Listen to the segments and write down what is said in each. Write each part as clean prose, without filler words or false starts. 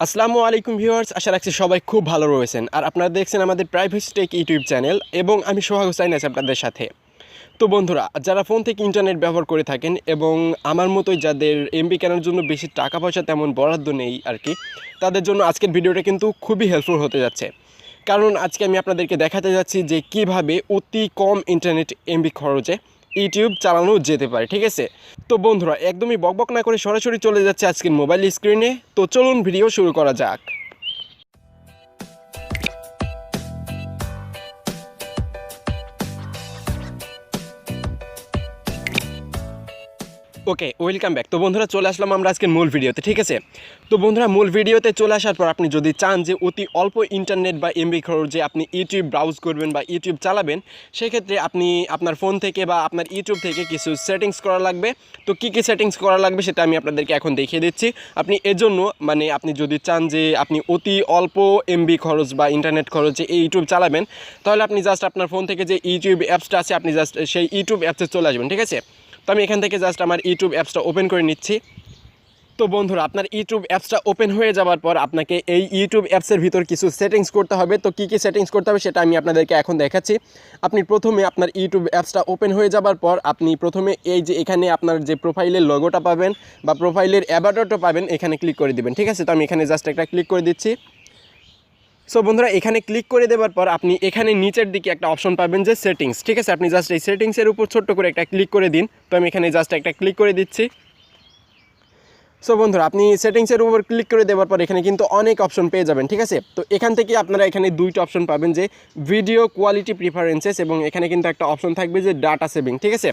আসসালামু আলাইকুম ভিউয়ার্স, আশা রাখছি সবাই খুব ভালো রয়েছেন। আর আপনারা দেখছেন আমাদের প্রাইভেট টেক ইউটিউব চ্যানেল এবং আমি সোহাগ হোসাইন আছি আপনাদের সাথে। তো বন্ধুরা, যারা ফোন থেকে ইন্টারনেট ব্যবহার করে থাকেন এবং আমার মতোই যাদের এমবি কেনার জন্য বেশি টাকা পয়সা তেমন বরাদ্দ নেই আর কি, তাদের জন্য আজকের ভিডিওটা কিন্তু খুবই হেল্পফুল হতে যাচ্ছে। কারণ আজকে আমি আপনাদেরকে দেখাতে যাচ্ছি যে কিভাবে অতি কম ইন্টারনেট এমবি খরচে ইউটিউব চালানো যেতে পারে, ঠিক আছে? তো বন্ধুরা, একদমই বকবক না করে সরাসরি চলে যাচ্ছে আজকের মোবাইল স্ক্রিনে। তো চলুন ভিডিও শুরু করা যাক। ওকে, ওয়েলকাম ব্যাক। তো বন্ধুরা, চলে আসলাম আমরা আজকের মূল ভিডিওতে, ঠিক আছে? তো বন্ধুরা, মূল ভিডিওতে চলে আসার পর আপনি যদি চান যে অতি অল্প ইন্টারনেট বা এমবি খরচে আপনি ইউটিউব ব্রাউজ করবেন বা ইউটিউব চালাবেন, সেক্ষেত্রে আপনি আপনার ফোন থেকে বা আপনার ইউটিউব থেকে কিছু সেটিংস করা লাগবে। তো কী কী সেটিংস করা লাগবে সেটা আমি আপনাদেরকে এখন দেখিয়ে দিচ্ছি। আপনি এজন্য আপনি যদি চান যে আপনি অতি অল্প এমবি খরচ বা ইন্টারনেট খরচে এই ইউটিউব চালাবেন, তাহলে আপনি জাস্ট আপনার ফোন থেকে যে ইউটিউব অ্যাপসটা আছে আপনি জাস্ট সেই ইউটিউব অ্যাপসে চলে আসবেন, ঠিক আছে? তো আমি এখান থেকে জাস্ট আমার ইউটিউব অ্যাপসটা ওপেন করে নিচ্ছি। তো বন্ধুরা, আপনার ইউটিউব অ্যাপসটা ওপেন হয়ে যাওয়ার পর আপনাকে এই ইউটিউব অ্যাপসের ভিতর কিছু সেটিংস করতে হবে। তো কী কী সেটিংস করতে হবে সেটা আমি আপনাদেরকে এখন দেখাচ্ছি। আপনি প্রথমে আপনার ইউটিউব অ্যাপসটা ওপেন হয়ে যাওয়ার পর আপনি প্রথমে এই যে এখানে আপনার যে প্রোফাইলের লোগোটা পাবেন বা প্রোফাইলের অ্যাবাটারটা পাবেন, এখানে ক্লিক করে দিবেন, ঠিক আছে? তো আমি এখানে জাস্ট একটা ক্লিক করে দিচ্ছি। সো বন্ধুরা, এখানে ক্লিক করে দেওয়ার পর আপনি এখানে নিচের দিকে একটা অপশন পাবেন যে সেটিংস, ঠিক আছে? আপনি জাস্ট এই সেটিংসের উপর ছোট্ট করে একটা ক্লিক করে দিন। তো আমি এখানে জাস্ট একটা ক্লিক করে দিচ্ছি। সো বন্ধুরা, আপনি সেটিংসের উপর ক্লিক করে দেওয়ার পর এখানে কিন্তু অনেক অপশন পেয়ে যাবেন, ঠিক আছে? তো এখান থেকে আপনারা এখানে দুইটা অপশন পাবেন যে ভিডিও কোয়ালিটি প্রিফারেন্সেস এবং এখানে কিন্তু একটা অপশন থাকবে যে ডাটা সেভিং, ঠিক আছে?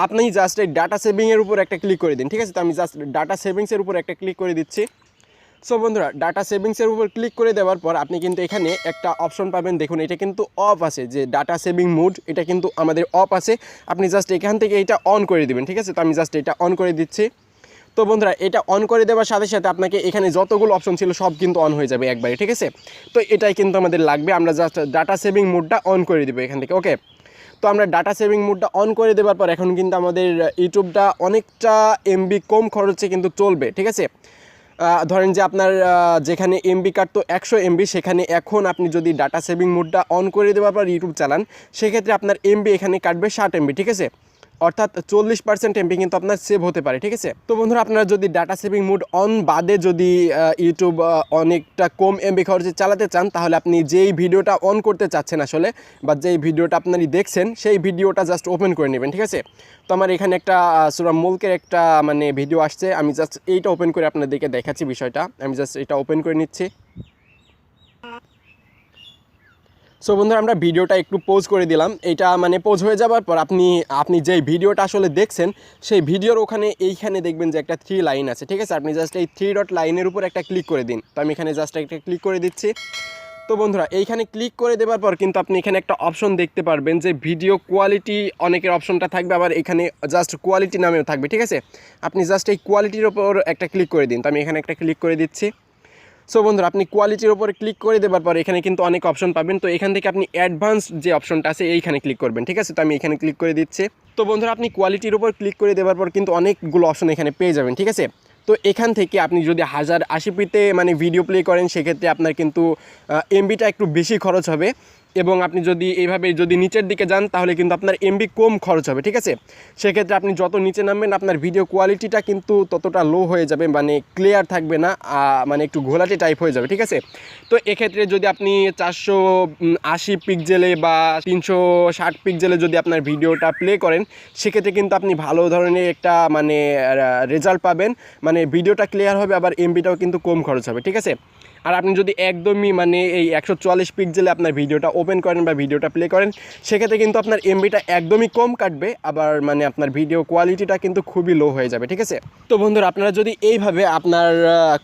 আপনি জাস্ট এই ডাটা সেভিংয়ের উপর একটা ক্লিক করে দিন, ঠিক আছে? তো আমি জাস্ট ডাটা সেভিংসের উপর একটা ক্লিক করে দিচ্ছি। সো বন্ধুরা, ডাটা সেভিংসের উপর ক্লিক করে দেওয়ার পর আপনি কিন্তু এখানে একটা অপশন পাবেন, দেখুন এটা কিন্তু অফ আছে, যে ডাটা সেভিং মোড, এটা কিন্তু আমাদের অফ আছে। আপনি জাস্ট এখান থেকে এটা অন করে দেবেন, ঠিক আছে? তো আমি জাস্ট এটা অন করে দিচ্ছি। তো বন্ধুরা, এটা অন করে দেওয়ার সাথে সাথে আপনাকে এখানে যতগুলো অপশন ছিল সব কিন্তু অন হয়ে যাবে একবারে, ঠিক আছে? তো এটাই কিন্তু আমাদের লাগবে, আমরা জাস্ট ডাটা সেভিং মোডটা অন করে দেবো এখান থেকে, ওকে? তো আমরা ডাটা সেভিং মোডটা অন করে দেওয়ার পর এখন কিন্তু আমাদের ইউটিউবটা অনেকটা এমবি কম খরচে কিন্তু চলবে, ঠিক আছে? ধরেন যে আপনার যেখানে এমবি কাটতো 100 এমবি, সেখানে এখন আপনি যদি ডাটা সেভিং মোডটা অন করে দেওয়ার পর ইউটিউব চালান, সেক্ষেত্রে আপনার এমবি এখানে কাটবে 60 এমবি, ঠিক আছে? অর্থাৎ 40% এমবি কিন্তু আপনার সেভ হতে পারে, ঠিক আছে? তো বন্ধুরা, আপনারা যদি ডাটা সেভিং মোড অন বাদে যদি ইউটিউব অনেকটা কম এমবি খরচে চালাতে চান, তাহলে আপনি যেই ভিডিওটা অন করতে চাচ্ছেন আসলে, বা যেই ভিডিওটা আপনারই দেখছেন, সেই ভিডিওটা জাস্ট ওপেন করে নেবেন, ঠিক আছে? তো আমার এখানে একটা সূরা মুলকের একটা ভিডিও আসছে, আমি জাস্ট এইটা ওপেন করে আপনাদেরকে দেখাচ্ছি বিষয়টা। আমি জাস্ট এটা ওপেন করে নিচ্ছি। সো বন্ধুরা, আমরা ভিডিওটা একটু পোজ করে দিলাম। এটা পোজ হয়ে যাওয়ার পর আপনি যেই ভিডিওটা আসলে দেখছেন, সেই ভিডিওর এইখানে দেখবেন যে একটা 3 লাইন আছে, ঠিক আছে? আপনি জাস্ট এই 3 ডট লাইনের উপর একটা ক্লিক করে দিন। তো আমি এখানে জাস্ট একটা ক্লিক করে দিচ্ছি। তো বন্ধুরা, এইখানে ক্লিক করে দেওয়ার পর কিন্তু আপনি এখানে একটা অপশন দেখতে পারবেন যে ভিডিও কোয়ালিটি, অনেকের অপশনটা থাকবে, আবার এখানে জাস্ট কোয়ালিটি নামেও থাকবে, ঠিক আছে? আপনি জাস্ট এই কোয়ালিটির ওপর একটা ক্লিক করে দিন। তো আমি এখানে একটা ক্লিক করে দিচ্ছি। সো বন্ধুরা, আপনি কোয়ালিটির ওপরে ক্লিক করে দেওয়ার পর এখানে কিন্তু অনেক অপশন পাবেন। তো এখান থেকে আপনি অ্যাডভান্স যে অপশনটা আছে এইখানে ক্লিক করবেন, ঠিক আছে? তো আমি এখানে ক্লিক করে দিচ্ছি। তো বন্ধুরা, আপনি কোয়ালিটির উপর ক্লিক করে দেওয়ার পর কিন্তু অনেকগুলো অপশন এখানে পেয়ে যাবেন, ঠিক আছে? তো এখান থেকে আপনি যদি 1080pতে ভিডিও প্লে করেন, সেক্ষেত্রে আপনার কিন্তু এমবিটা একটু বেশি খরচ হবে। এবং আপনি যদি এইভাবে যদি নিচের দিকে যান, তাহলে কিন্তু আপনার এমবি কম খরচ হবে, ঠিক আছে? সেক্ষেত্রে আপনি যত নিচে নামবেন আপনার ভিডিও কোয়ালিটিটা কিন্তু ততটা লো হয়ে যাবে, ক্লিয়ার থাকবে না, একটু ঘোলাটে টাইপ হয়ে যাবে, ঠিক আছে? তো এক্ষেত্রে যদি আপনি 480 পিক্সেলে বা 360 পিক্সেলে যদি আপনার ভিডিওটা প্লে করেন, সেক্ষেত্রে কিন্তু আপনি ভালো ধরনের একটা রেজাল্ট পাবেন, ভিডিওটা ক্লিয়ার হবে, আবার এমবিটাও কিন্তু কম খরচ হবে, ঠিক আছে? আর আপনি যদি একদমই এই 144 পিক্সেলে আপনার ভিডিওটা ওপেন করেন বা ভিডিওটা প্লে করেন, সেক্ষেত্রে কিন্তু আপনার এমবিটা একদমই কম কাটবে, আবার আপনার ভিডিও কোয়ালিটিটা কিন্তু খুবই লো হয়ে যাবে, ঠিক আছে? তো বন্ধুরা, আপনারা যদি এইভাবে আপনার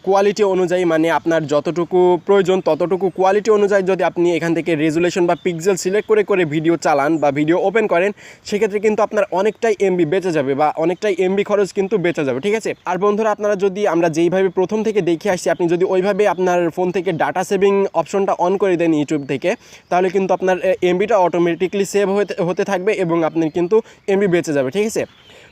কোয়ালিটি অনুযায়ী, আপনার যতটুকু প্রয়োজন ততটুকু কোয়ালিটি অনুযায়ী যদি আপনি এখান থেকে রেজুলেশন বা পিক্সেল সিলেক্ট করে করে ভিডিও চালান বা ভিডিও ওপেন করেন, সেক্ষেত্রে কিন্তু আপনার অনেকটাই এমবি বেঁচে যাবে বা অনেকটাই এমবি খরচ কিন্তু বেঁচে যাবে, ঠিক আছে? আর বন্ধুরা, আপনারা যদি আমরা যেইভাবে প্রথম থেকে দেখে আসছি, আপনি যদি ওইভাবে আপনার ফোন থেকে ডাটা সেভিং অপশনটা অন করে দেন ইউটিউব থেকে, তাহলে কিন্তু আপনার এমবিটা অটোমেটিকলি সেভ হতে থাকবে এবং আপনার কিন্তু এমবি বেঁচে যাবে, ঠিক আছে?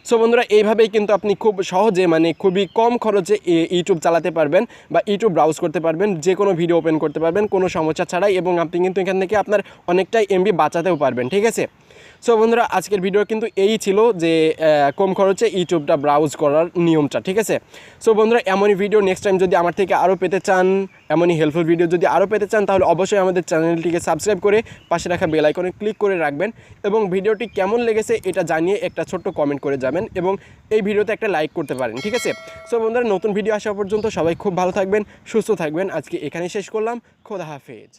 সো বন্ধুরা এইভাবেই কিন্তু আপনি খুব সহজে মানে খুবই কম খরচে ইউটিউব চালাতে পারবেন বা ইউটিউব ব্রাউজ করতে পারবেন, যে কোনো ভিডিও ওপেন করতে পারবেন কোনো সমস্যা ছাড়াই, এবং আপনি কিন্তু এখান থেকে আপনার অনেকটাই এমবি বাঁচাতেও পারবেন। ঠিক আছে, সো বন্ধুরা আজকের ভিডিও কিন্তু এই ছিল যে কম খরচে ইউটিউবটা ব্রাউজ করার নিয়মটা। ঠিক আছে, সো বন্ধুরা এমনই ভিডিও নেক্সট টাইম যদি আমার থেকে আরও পেতে চান, এমনই হেল্পফুল ভিডিও যদি আরও পেতে চান, তাহলে অবশ্যই আমাদের চ্যানেলটিকে সাবস্ক্রাইব করে পাশে রাখা বেল আইকনে ক্লিক করে রাখবেন, এবং ভিডিওটি কেমন লেগেছে এটা জানিয়ে একটা ছোট্ট কমেন্ট করে যাবেন, এবং এই ভিডিওতে একটা লাইক করতে পারেন। ঠিক আছে, সো বন্ধুরা নতুন ভিডিও আসা পর্যন্ত সবাই খুব ভালো থাকবেন, সুস্থ থাকবেন। আজকে এখানেই শেষ করলাম। খোদা হাফেজ।